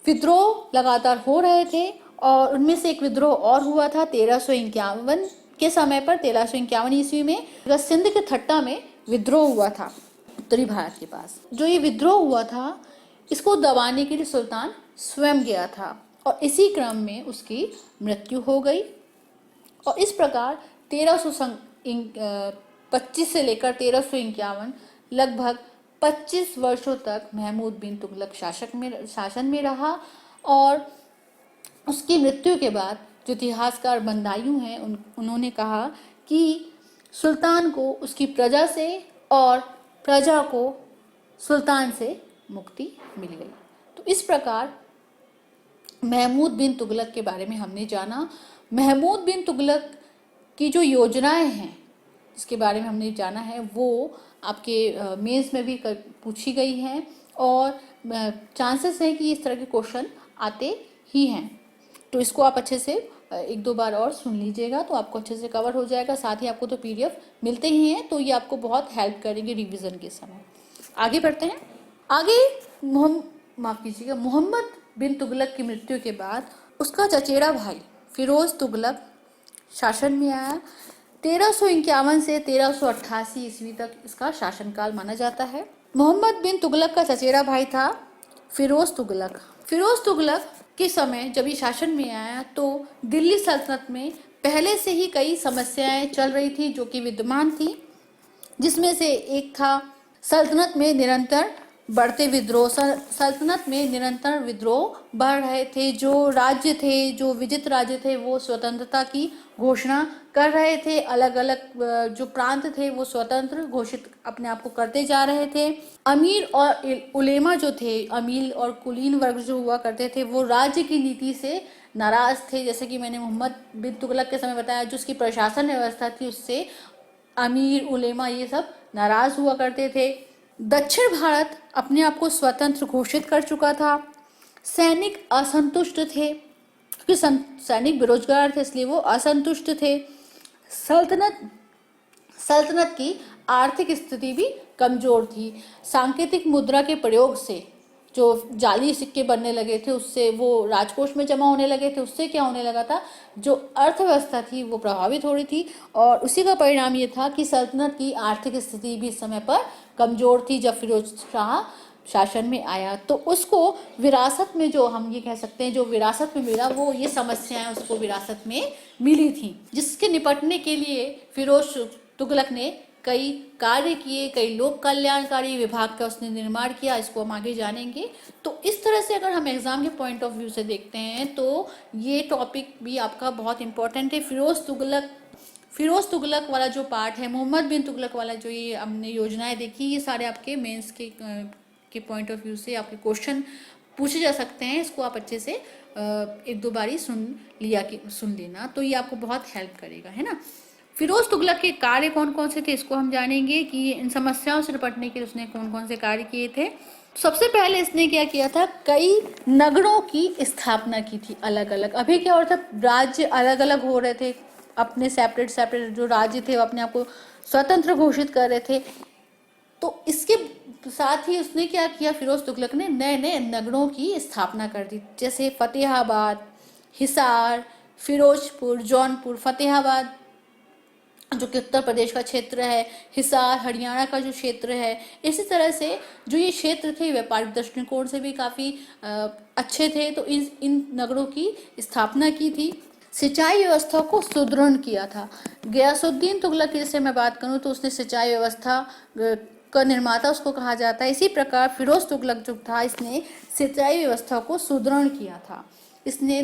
A: विद्रोह लगातार हो रहे थे और उनमें से एक विद्रोह और हुआ था 1351 के समय पर। 1351 ईस्वी में सिंध के थट्टा में विद्रोह हुआ था उत्तरी भारत के पास। जो ये विद्रोह हुआ था इसको दबाने के लिए सुल्तान स्वयं गया था और इसी क्रम में उसकी मृत्यु हो गई। और इस प्रकार 1325 से लेकर 1351 लगभग 25 वर्षों तक महमूद बिन तुगलक शासन में रहा। और उसकी मृत्यु के बाद जो इतिहासकार बंदायूं हैं उन्होंने कहा कि सुल्तान को उसकी प्रजा से और प्रजा को सुल्तान से मुक्ति मिल गई। तो इस प्रकार महमूद बिन तुगलक के बारे में हमने जाना। महमूद बिन तुगलक की जो योजनाएं हैं जिसके बारे में हमने जाना है वो आपके मेंस में भी पूछी गई हैं और चांसेस हैं कि इस तरह के क्वेश्चन आते ही हैं। तो इसको आप अच्छे से एक दो बार और सुन लीजिएगा तो आपको अच्छे से कवर हो जाएगा। साथ ही आपको तो PDF मिलते ही हैं तो ये आपको बहुत हेल्प करेंगे रिवीजन के समय। आगे बढ़ते हैं। आगे मोहम्मद बिन तुगलक की मृत्यु के बाद उसका चचेरा भाई फिरोज तुगलक शासन में आया। 1351 से 1388 ईस्वी तक इसका शासनकाल माना जाता है। मोहम्मद बिन तुगलक का चचेरा भाई था फिरोज तुगलक। फिरोज तुगलक के समय जब ये शासन में आया तो दिल्ली सल्तनत में पहले से ही कई समस्याएं चल रही थी जो कि विद्यमान थी, जिसमें से एक था सल्तनत में निरंतर बढ़ते विद्रोह। सल्तनत में निरंतर विद्रोह बढ़ रहे थे। जो राज्य थे, जो विजित राज्य थे, वो स्वतंत्रता की घोषणा कर रहे थे। अलग अलग जो प्रांत थे वो स्वतंत्र घोषित अपने आप को करते जा रहे थे। अमीर और उलेमा जो थे, अमीर और कुलीन वर्ग जो हुआ करते थे, वो राज्य की नीति से नाराज थे। जैसे कि मैंने मोहम्मद बिन तुगलक के समय बताया, जो उसकी प्रशासन व्यवस्था थी उससे अमीर उलेमा ये सब नाराज हुआ करते थे। दक्षिण भारत अपने आप को स्वतंत्र घोषित कर चुका था। सैनिक असंतुष्ट थे क्योंकि सैनिक बेरोजगार थे, इसलिए वो असंतुष्ट थे। सल्तनत की आर्थिक स्थिति भी कमजोर थी। सांकेतिक मुद्रा के प्रयोग से जो जाली सिक्के बनने लगे थे, उससे वो राजकोष में जमा होने लगे थे। उससे क्या होने लगा था, जो अर्थव्यवस्था थी वो प्रभावित हो रही थी और उसी का परिणाम ये था कि सल्तनत की आर्थिक स्थिति भी इस समय पर कमजोर थी। जब फिरोज शाह शासन में आया तो उसको विरासत में, जो हम ये कह सकते हैं, जो विरासत में मिला, वो ये समस्याएं उसको विरासत में मिली थी, जिसके निपटने के लिए फिरोज तुगलक ने कई कार्य किए, कई लोक कल्याणकारी विभाग का उसने निर्माण किया। इसको हम आगे जानेंगे। तो इस तरह से अगर हम एग्जाम के पॉइंट ऑफ व्यू से देखते हैं तो ये टॉपिक भी आपका बहुत इंपॉर्टेंट है। फिरोज तुगलक वाला जो पार्ट है, मोहम्मद बिन तुगलक वाला जो ये हमने योजनाएं देखी, ये सारे आपके मेंस के पॉइंट ऑफ व्यू से आपके क्वेश्चन पूछे जा सकते हैं। इसको आप अच्छे से एक दो बारी सुन लेना, तो ये आपको बहुत हेल्प करेगा, है ना। फिरोज तुगलक के कार्य कौन कौन से थे, इसको हम जानेंगे कि इन समस्याओं से निपटने के लिए उसने कौन कौन से कार्य किए थे। सबसे पहले इसने क्या किया था, कई नगरों की स्थापना की थी अलग अलग। अभी क्या हो रहा था, राज्य अलग अलग हो रहे थे, अपने सेपरेट जो राज्य थे वो अपने आप को स्वतंत्र घोषित कर रहे थे। तो इसके साथ ही उसने क्या किया, फिरोज तुगलक ने नए नए नगरों की स्थापना कर दी, जैसे फतेहाबाद, हिसार, फिरोजपुर, जौनपुर। फतेहाबाद जो कि उत्तर प्रदेश का क्षेत्र है, हिसार हरियाणा का जो क्षेत्र है। इसी तरह से जो ये क्षेत्र थे व्यापारिक दृष्टिकोण से भी काफ़ी अच्छे थे, तो इन नगरों की स्थापना की थी। सिंचाई व्यवस्था को सुदृढ़ किया था। गयासुद्दीन तुगलक की जैसे मैं बात करूं तो उसने सिंचाई व्यवस्था का निर्माता उसको कहा जाता है। इसी प्रकार फिरोज तुगलक जो था, इसने सिंचाई व्यवस्था को सुदृढ़ किया था। इसने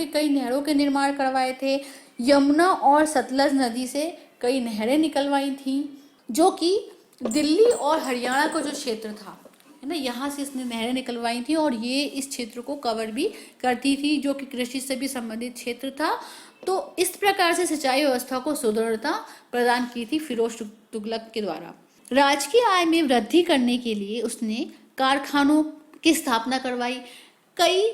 A: कई नहरों के निर्माण करवाए थे। यमुना और सतलज नदी से कई नहरें निकलवाई थी, जो कि दिल्ली और हरियाणा का जो क्षेत्र था, है ना, यहाँ से इसने नहरें निकलवाई थी और ये इस क्षेत्र को कवर भी करती थी, जो कि कृषि से भी संबंधित क्षेत्र था। तो इस प्रकार से सिंचाई व्यवस्था को सुदृढ़ता प्रदान की थी फिरोज तुगलक के द्वारा। राजकीय आय में वृद्धि करने के लिए उसने कारखानों की स्थापना करवाई। कई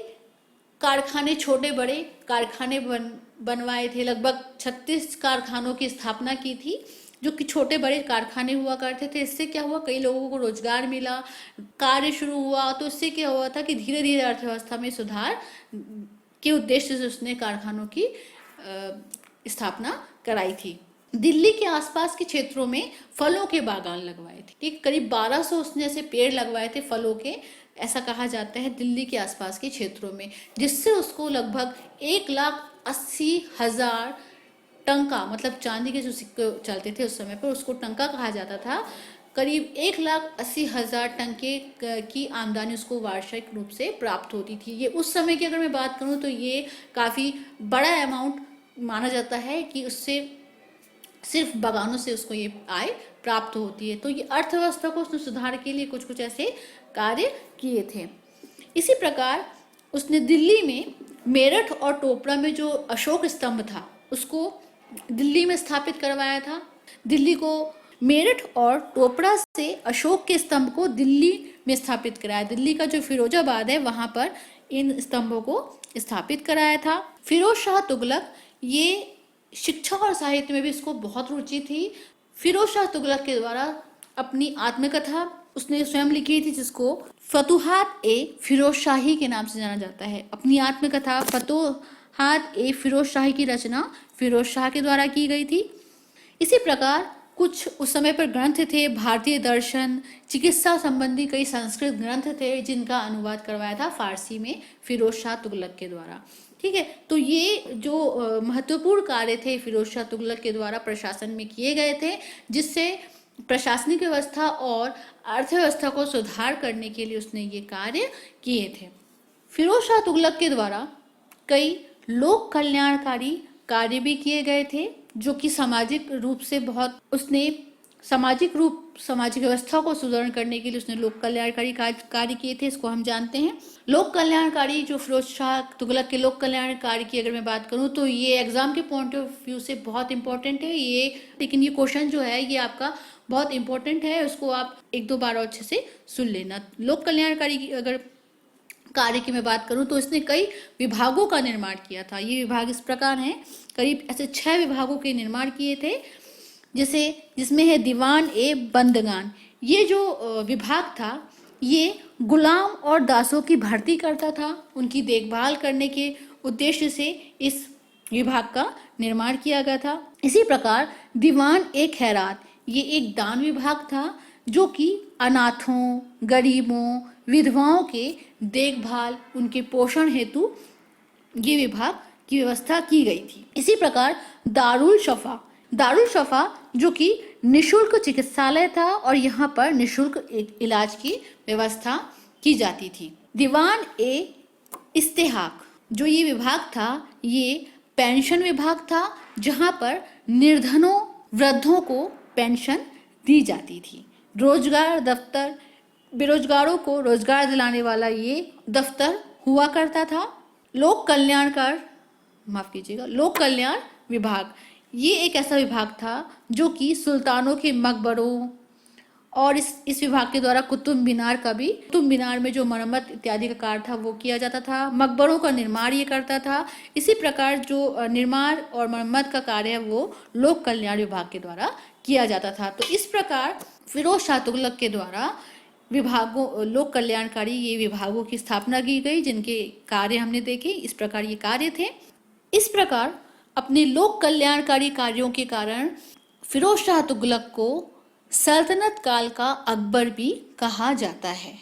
A: कारखाने, छोटे बड़े कारखाने बनवाए थे। लगभग 36 कारखानों की स्थापना की थी, जो कि छोटे बड़े कारखाने हुआ करते थे। इससे क्या हुआ, कई लोगों को रोजगार मिला, कार्य शुरू हुआ। तो इससे क्या हुआ था कि धीरे धीरे अर्थव्यवस्था में सुधार के उद्देश्य से उसने कारखानों की स्थापना कराई थी। दिल्ली के आसपास के क्षेत्रों में फलों के बागान लगवाए थे। ठीक, करीब 1200 उसने ऐसे पेड़ लगवाए थे फलों के, ऐसा कहा जाता है, दिल्ली के आसपास के क्षेत्रों में, जिससे उसको लगभग 1,80,000 टंका, मतलब चांदी के जो सिक्के चलते थे उस समय पर, उसको टंका कहा जाता था। करीब 1,80,000 टंके की आमदनी उसको वार्षिक रूप से प्राप्त होती थी। ये उस समय की अगर मैं बात करूं तो ये काफ़ी बड़ा अमाउंट माना जाता है कि उससे सिर्फ बागानों से उसको ये आय प्राप्त होती है। तो ये अर्थव्यवस्था को उसने सुधार के लिए कुछ कुछ ऐसे कार्य किए थे। इसी प्रकार उसने दिल्ली में मेरठ और टोपरा में जो अशोक स्तंभ था उसको दिल्ली में स्थापित करवाया था। दिल्ली को मेरठ और टोपरा से अशोक के स्तंभ को दिल्ली में स्थापित कराया। दिल्ली का जो फिरोजाबाद है वहां पर इन स्तंभों को स्थापित कराया था। फिरोज शाह तुगलक, ये शिक्षा और साहित्य में भी इसको बहुत रुचि थी। फिरोज शाह तुगलक के द्वारा अपनी आत्मकथा उसने स्वयं लिखी थी, जिसको फतूहात ए फिरोज शाही के नाम से जाना जाता है। अपनी आत्मकथा फतूहात ए फिरोज शाही की रचना फिरोज शाह के द्वारा की गई थी। इसी प्रकार कुछ उस समय पर ग्रंथ थे, भारतीय दर्शन, चिकित्सा संबंधी कई संस्कृत ग्रंथ थे जिनका अनुवाद करवाया था फारसी में फिरोज शाह तुगलक के द्वारा। ठीक है, तो ये जो महत्वपूर्ण कार्य थे फिरोज शाह तुगलक के द्वारा प्रशासन में किए गए थे, जिससे प्रशासनिक व्यवस्था और अर्थव्यवस्था को सुधार करने के लिए उसने ये कार्य किए थे। फिरोज शाह तुगलक के द्वारा कई लोक कल्याणकारी कार्य भी किए गए थे, जो कि सामाजिक रूप से बहुत उसने सामाजिक व्यवस्था को सुदृढ़ करने के लिए उसने लोक कल्याणकारी कार्य किए थे, इसको हम जानते हैं। लोक कल्याणकारी जो फिरोज शाह तुगलक के लोक कल्याणकारी की अगर मैं बात करूं तो ये एग्जाम के पॉइंट ऑफ व्यू से बहुत इंपॉर्टेंट है ये, लेकिन ये क्वेश्चन जो है ये आपका बहुत इंपॉर्टेंट है, उसको आप एक दो बार अच्छे से सुन लेना। लोक कल्याणकारी की अगर कार्य की मैं बात करूं तो इसने कई विभागों का निर्माण किया था। ये विभाग इस प्रकार हैं, करीब ऐसे 6 विभागों के निर्माण किए थे, जैसे जिसमें है दीवान ए बंदगान। ये जो विभाग था ये गुलाम और दासों की भर्ती करता था, उनकी देखभाल करने के उद्देश्य से इस विभाग का निर्माण किया गया था। इसी प्रकार दीवान ए खैरात ये एक दान विभाग था, जो कि अनाथों, गरीबों, विधवाओं के देखभाल, उनके पोषण हेतु ये विभाग की व्यवस्था की गई थी। इसी प्रकार दारुल शफा जो कि निशुल्क चिकित्सालय था और यहाँ पर निशुल्क इलाज की व्यवस्था की जाती थी। दीवान ए इस्तेहाक जो ये विभाग था ये पेंशन विभाग था, जहाँ पर निर्धनों वृद्धों को पेंशन दी जाती थी। रोजगार दफ्तर बेरोजगारों को रोजगार दिलाने वाला ये दफ्तर हुआ करता था। लोक कल्याण विभाग ये एक ऐसा विभाग था जो कि सुल्तानों के मकबरों और इस विभाग के द्वारा कुतुब मीनार में जो मरम्मत इत्यादि का कार्य था वो किया जाता था। मकबरों का निर्माण ये करता था। इसी प्रकार जो निर्माण और मरम्मत का कार्य है वो लोक कल्याण विभाग के द्वारा किया जाता था। तो इस प्रकार फिरोज शाह तुगलक के द्वारा लोक कल्याणकारी ये विभागों की स्थापना की गई, जिनके कार्य हमने देखे। इस प्रकार ये कार्य थे। इस प्रकार अपने लोक कल्याणकारी कार्यों के कारण फिरोज शाह तुगलक को सल्तनत काल का अकबर भी कहा जाता है।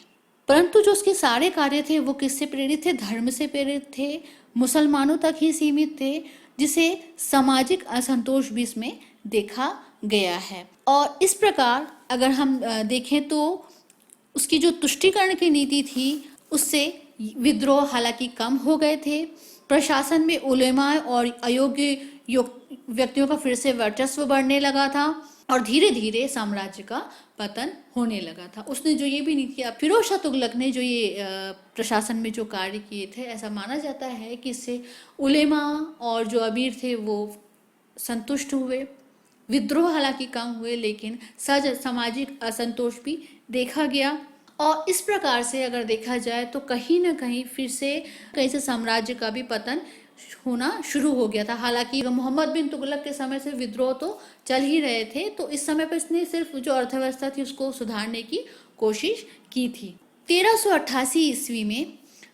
A: परंतु जो उसके सारे कार्य थे वो किससे प्रेरित थे? धर्म से प्रेरित थे, मुसलमानों तक ही सीमित थे, जिसे सामाजिक असंतोष भी इसमें देखा गया है। और इस प्रकार अगर हम देखें तो उसकी जो तुष्टीकरण की नीति थी उससे विद्रोह हालांकि कम हो गए थे। प्रशासन में उलेमा और अयोग्य व्यक्तियों का फिर से वर्चस्व बढ़ने लगा था और धीरे धीरे साम्राज्य का पतन होने लगा था। उसने जो ये भी नीति फिरोज शाह तुगलक ने जो ये प्रशासन में जो कार्य किए थे, ऐसा माना जाता है कि इससे उलेमा और जो अमीर थे वो संतुष्ट हुए। विद्रोह हालांकि कम हुए लेकिन सामाजिक असंतोष भी देखा गया। और इस प्रकार से अगर देखा जाए तो कहीं ना कहीं फिर से कहीं से साम्राज्य का भी पतन होना शुरू हो गया था। हालांकि मोहम्मद बिन तुगलक के समय से विद्रोह तो चल ही रहे थे, तो इस समय पर इसने सिर्फ जो अर्थव्यवस्था थी उसको सुधारने की कोशिश की थी। 1388 ईस्वी में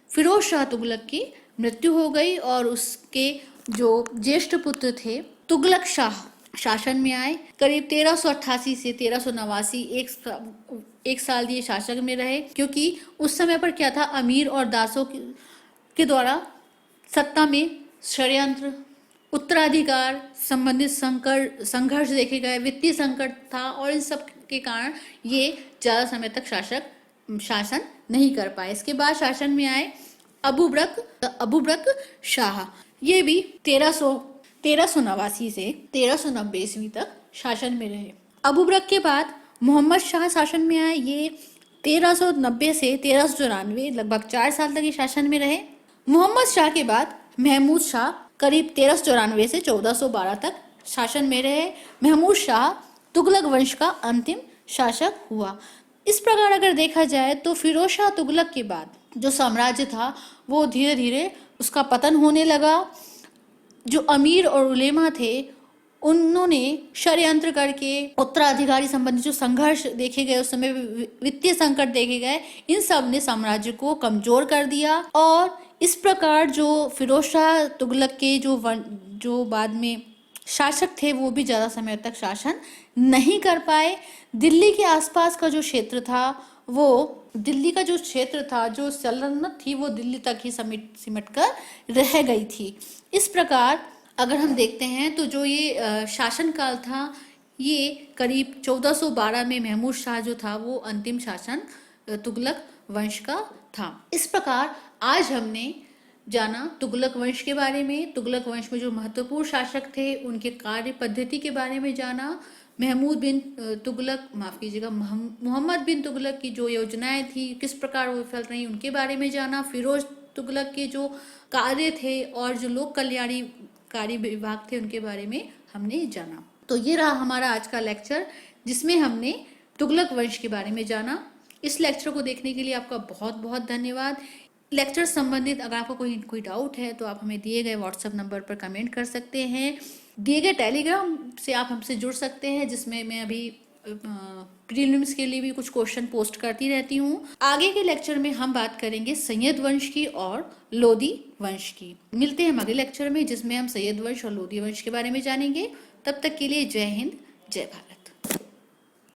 A: फिरोज शाह तुगलक की मृत्यु हो गई और उसके जो ज्येष्ठ पुत्र थे तुगलक शाह शासन में आए। करीब 1388 से 1389 एक साल ये शासक में रहे, क्योंकि उस समय पर क्या था, अमीर और दासों के द्वारा सत्ता में षड्यंत्र, उत्तराधिकार संबंधित संघर्ष देखे गए, वित्तीय संकट था और इन सब के कारण ये ज़्यादा समय तक शासन नहीं कर पाए। इसके बाद शासन में आए अबुबकर शाह। ये भी 1389 से 1390 ईस्वी तक शासन में रहे। अबुबकर के बाद मोहम्मद शाह शासन में आए। ये 1390 से 1394 लगभग 4 साल तक ये शासन में रहे। मोहम्मद शाह के बाद महमूद शाह करीब 1394 से 1412 तक शासन में रहे। महमूद शाह तुगलक वंश का अंतिम शासक हुआ। इस प्रकार अगर देखा जाए तो फिरोज शाह तुगलक के बाद जो साम्राज्य था वो धीरे धीरे उसका पतन होने लगा। जो अमीर और उलेमा थे उन्होंने षड्यंत्र करके उत्तराधिकारी संबंधी जो संघर्ष देखे गए, उस समय वित्तीय संकट देखे गए, इन सब ने साम्राज्य को कमजोर कर दिया। और इस प्रकार जो फिरोज शाह तुगलक के जो बाद में शासक थे वो भी ज़्यादा समय तक शासन नहीं कर पाए। दिल्ली के आसपास का जो क्षेत्र था वो दिल्ली का जो क्षेत्र था, जो सल्तनत थी, वो दिल्ली तक ही सिमट कर रह गई थी। इस प्रकार अगर हम देखते हैं तो जो ये शासनकाल था, ये करीब 1412 में महमूद शाह जो था वो अंतिम शासन तुगलक वंश का था। इस प्रकार आज हमने जाना तुगलक वंश के बारे में, तुगलक वंश में जो महत्वपूर्ण शासक थे उनके कार्य पद्धति के बारे में जाना, महमूद बिन तुगलक, माफ कीजिएगा, मोहम्मद बिन तुगलक की जो योजनाएं थी किस प्रकार वो विफल रही उनके बारे में जाना, फिरोज तुगलक के जो कार्य थे और जो लोक कल्याणकारी विभाग थे उनके बारे में हमने जाना। तो ये रहा हमारा आज का लेक्चर जिसमें हमने तुगलक वंश के बारे में जाना। इस लेक्चर को देखने के लिए आपका बहुत बहुत धन्यवाद। लेक्चर संबंधित अगर आपको कोई डाउट है तो आप हमें दिए गए व्हाट्सएप नंबर पर कमेंट कर सकते हैं। दिए गए टेलीग्राम से आप हमसे जुड़ सकते हैं, जिसमें मैं अभी प्रीलिम्स के लिए भी कुछ क्वेश्चन पोस्ट करती रहती हूँ। आगे के लेक्चर में हम बात करेंगे सैयद वंश की और लोदी वंश की। मिलते हैं हम अगले लेक्चर में जिसमें हम सैयद वंश और लोदी वंश के बारे में जानेंगे। तब तक के लिए जय हिंद, जय भारत।